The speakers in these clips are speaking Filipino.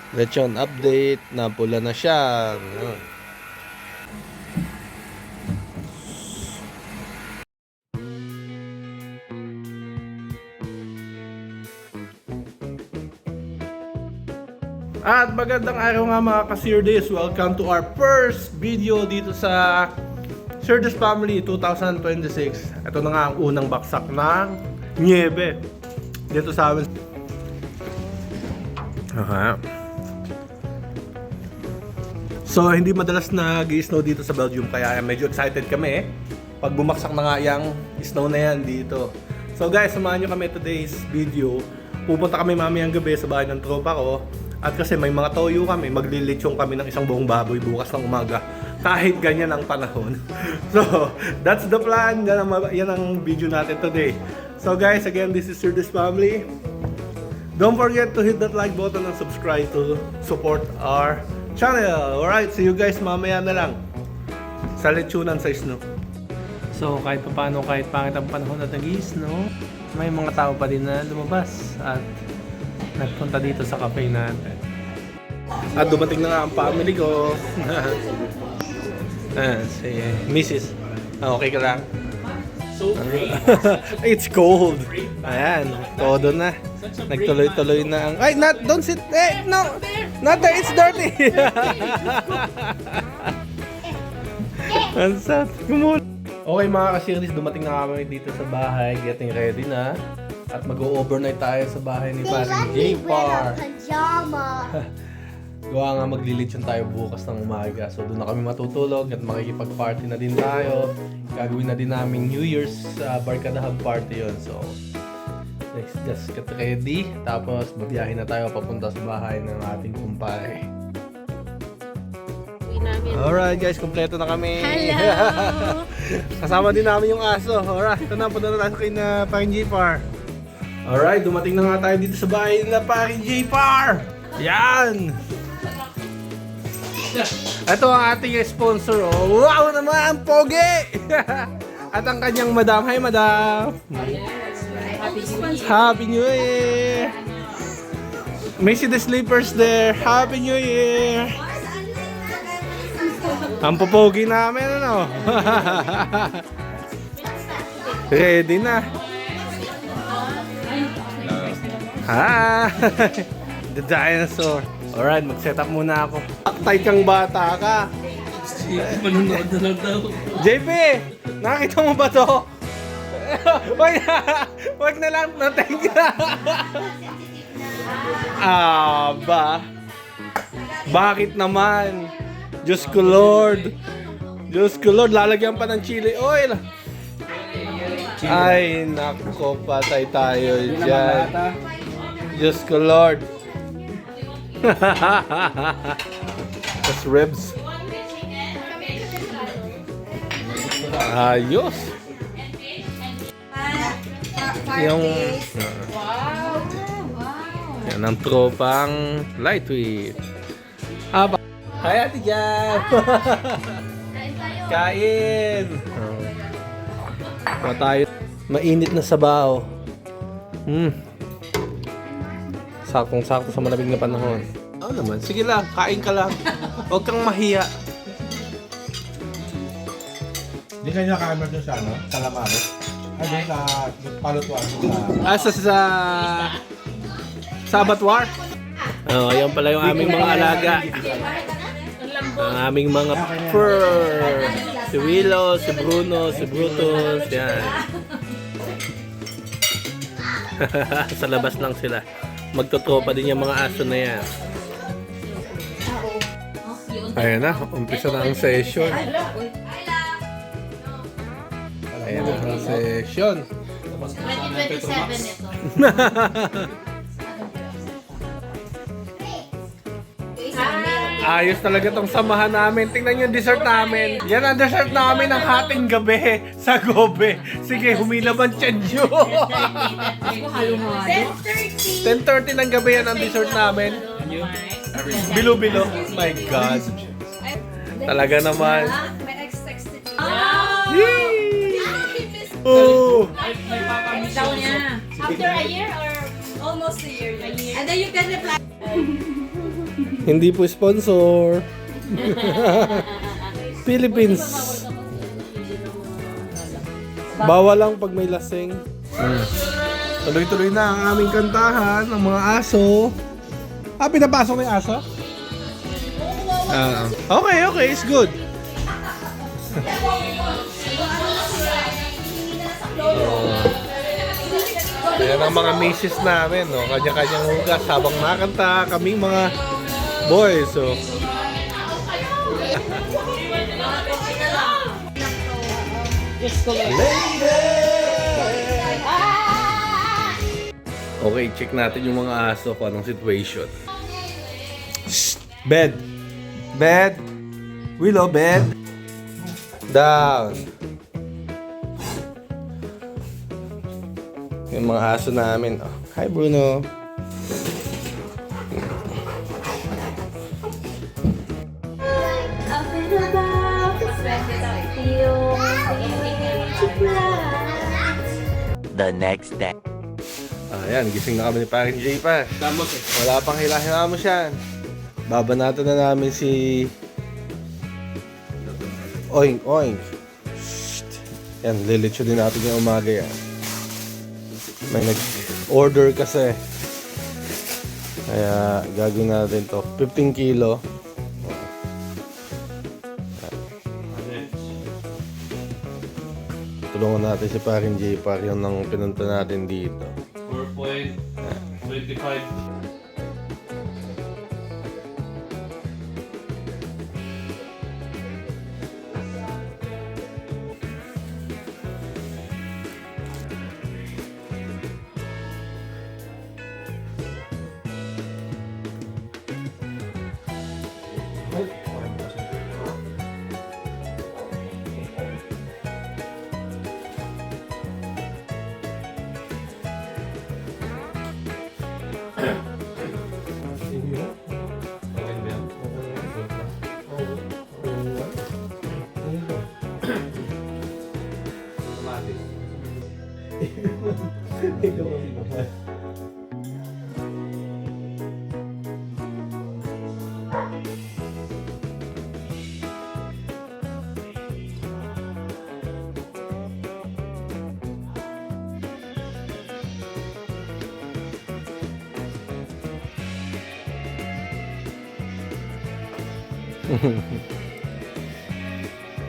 Lechon update, napula na siya. Yun. At magandang araw nga mga ka-Sirdes. Welcome to our first video dito sa Sirdes Family 2026. Ito na nga ang unang baksak ng niebe dito sa amin. So hindi madalas nag-i-snow dito sa Belgium, kaya medyo excited kami pag bumaksak na nga yung snow na yan dito. So guys, samahan nyo kami today's video. Pupunta kami mamayang gabi sa bahay ng tropa ko. At kasi may mga toyo kami, maglilitsyon kami ng isang buong baboy bukas ng umaga. Kahit ganyan ang panahon. So, that's the plan. Yan ang video natin today. So guys, again, this is Sirdes Family. Don't forget to hit that like button and subscribe to support our channel. Alright, see you guys mamaya na lang sa lechonan sa snow. So, kahit paano, kahit pangit ang panahon at nag-i-snow, may mga tao pa din na lumabas at nagpunta dito sa cafe natin. At dumating na nga ang family ko. Si Mrs. Okay ka lang? So great. It's cold. Ayan, todo na. Nagtuloy-tuloy na ang... Ay, don't sit. No, not there. It's dirty. Ang sad. Okay mga ka-series, dumating na kami dito sa bahay. Getting ready na. At mag-overnight tayo sa bahay ni Paring J-Par. Gawa nga maglilitsyon tayo bukas ng umaga. So doon na kami matutulog at makikipag-party na din tayo. Gagawin na din namin New Year's barkadahan party yon. So let's just get ready. Tapos babiyahin na tayo papunta sa bahay ng ating kumpare. Alright guys, kompleto na kami. Hello! Kasama din namin yung aso. Alright, ito na, punta na tayo kay na Paring J-Par. Alright, dumating na nga tayo dito sa bahay nila Paring J-Par. Yan! Ito ang ating sponsor. Oh. Wow naman, pogi! At ang kanyang madam. Hi madam! Happy New Year! May see the sleepers there. Happy New Year! Ang popogi namin, ano? Ready na. Hi! The dinosaur. Alright, mag-set up muna ako. Taktay kang bata ka. Manunood na lang daw. JP! Nakita mo ba to? Wag na lang natin ka. Ba? Bakit naman? Diyos ko Lord. Diyos ko Lord, lalagyan pa ng chili oil. Ay, nako, patay tayo dyan. Diyos ko Lord. That's ribs. Ayos. Yung yan ang tropang lightweight. Hi Ate Jam. Kain. Tayo. Mainit na sabaw. Saktong-sakto sa malamig na panahon. Oo naman. Sige lang, kain ka lang. Huwag kang mahiya. Hindi kayo nakakamar doon sa ano? Calamari? Ay, doon sa palutuan Sa abattoir? Oh, ayan pala yung aming mga alaga. Ang aming mga fur. Si Willow, si Bruno, si Brutus. Yan. Sa labas lang sila. Magtotropa din yung mga aso na yan. Ayan na, umpisa na ang session. Ayan na ang session. 2027 ito. Ayos talaga tong samahan namin. Tingnan yung dessert namin. Yan ang dessert namin ng hating gabi sa gobe. Sige, humilaban tiyan nyo. 10:30 ng gabi yan ang dessert namin. Bilo-bilo. My God. Talaga naman. Yay! Oh! Daw niya. After a year or almost a year? A year. And then you can reply. Hindi po sponsor. Philippines. Bawal lang pag may lasing. Tuloy-tuloy na ang aming kantahan ng mga aso. Pinapasok na yung aso? Okay, it's good. Ayan ang mga misis namin, no? Kanya-kanyang hugas habang nakanta kaming mga boys. So, okay, check natin yung mga aso kung anong situation. Shh! Bed! Bed! Willow, bed! Down! Yung mga aso namin. Oh. Hi, Bruno! The next day. Ayan, gising na kami ni Parin J pa. Damos eh. Wala pang hilahilamos yan. Babanatan na namin si Oink Oink. Shht. Yan, lilitsyo din natin yung umaga yan. May nag-order kasi. Kaya gagawin natin to. 15 kilo. Tulungan natin si Parin J para yun ang pinunta natin dito. 4.25.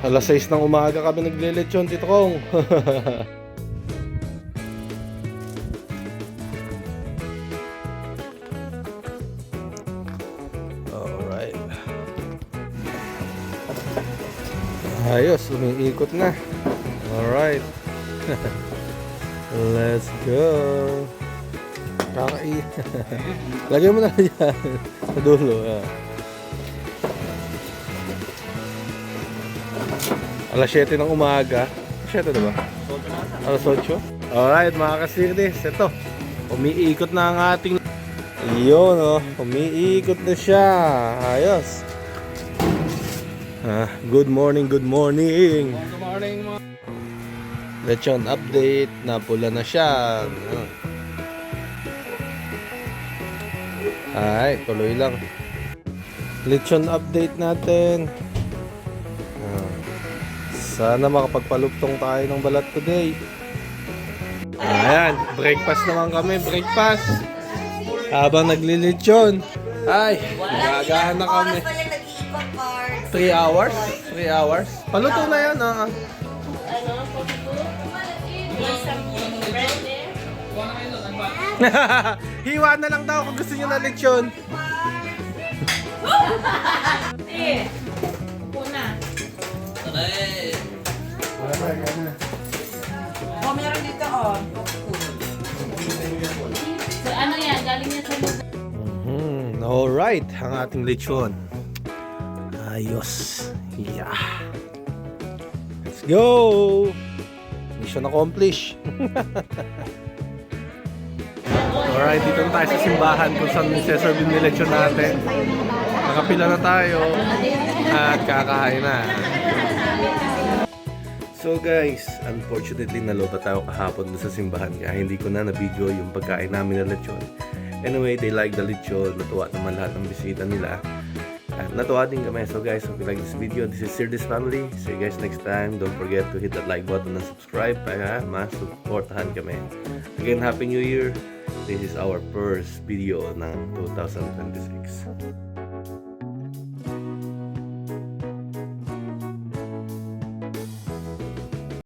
Alas 6 ng umaga kami naglilitsyon, Tito Kong. Alright. Ayos, umiikot na. Alright. Let's go. Kakai. Lagyan mo na dyan. Sa dulo. Alas 7 ng umaga. 7 diba? Alas 8. Alright mga kasirdes. Ito. Umiikot na ang ating... Iyon oh. Umiikot na siya. Ayos. Good morning, good morning. Good morning mga. Lechon update. Napula na siya. Ay, tuloy lang. Lechon update natin. Sana makapagpalugtong tayo ng balat today. Ayan, breakfast naman kami, breakfast. Habang naglilitsyon. Ay, nagagahan na kami. 3 hours? 3 hours? Paluto na yan, ah. Hiwa na lang daw kung gusto nyo na lechon. Oh, meron dito, oh. So, ano yan? Galing yan sa lugar. Alright, ang ating lechon. Ayos. Yeah. Let's go! Mission accomplished. Alright, dito na tayo sa simbahan kung saan serve yung lechon natin. Nakapila na tayo at kakain na. So guys, unfortunately naloba tayo kahapon sa simbahan kaya hindi ko na na-video yung pagkain namin na lechon. Anyway, they like the lechon. Natuwa naman lahat ng bisita nila. At natuwa din kami. So guys, if you like this video, this is Sirdis Family. See you guys next time. Don't forget to hit that like button and subscribe para mas-supportahan kami. Again, Happy New Year. This is our first video ng 2026.